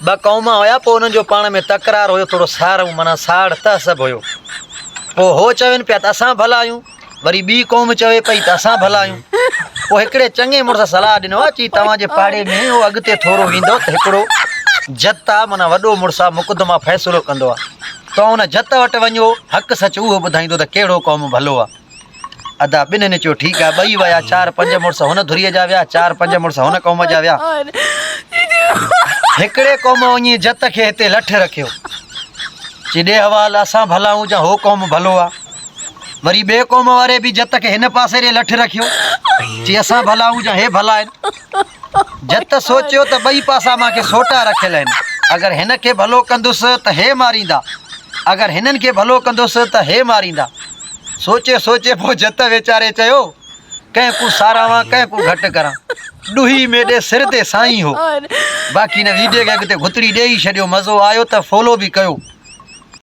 ब क़ौम हुया, पोइ उन्हनि जो पाण में तकरार हुयो, थोरो सार माना साड़ त सभु हुयो। पोइ हो चवनि पिया त असां भला आहियूं, वरी ॿी क़ौम चवे पई त असां भला आहियूं। पोइ हिकिड़े चङे मुड़ुस सलाह ॾिनो आहे, चई तव्हांजे पाड़े में उहो अॻिते थोरो वेंदो त हिकिड़ो जत आहे, माना वॾो मुड़ुस आहे, मुक़दमा फ़ैसिलो कंदो आहे। तव्हां हुन जत वटि वञो, हक़ सच उहो ॿुधाईंदो त कहिड़ो क़ौम भलो आहे। अदा ॿिन्हिनि चयो ठीकु आहे, ॿई विया, 4-5 मुड़ुस हुन धुरीअ जा विया, 4-5 मुड़ुस हुन क़ौम जा विया। हिकिड़े क़ौम वञी जत खे हिते लठ रखियो, चई ॾे हवाल असां भला आहियूं या हो क़ौम भलो आहे। वरी ॿिए क़ौम वारे बि जत खे हिन पासे ॾे लठ रखियो, चई असां भला आहियूं या हे भला आहिनि। जत सोचियो त ॿई पासा मूंखे सोटा रखियल आहिनि, अगरि हिन खे भलो कंदुसि त हे मारींदा, अगरि हिननि खे भलो कंदुसि त हे मारींदा। सोचे सोचे पोइ जत वीचारे चयो, कंहिं को सारावां कंहिं को घटि करां, ॾुही मेॾे सिर ते साईं हो। बाक़ी हिन वीडियो खे अॻिते घुतड़ी ॾेई छॾियो, मज़ो आयो त फॉलो बि कयो।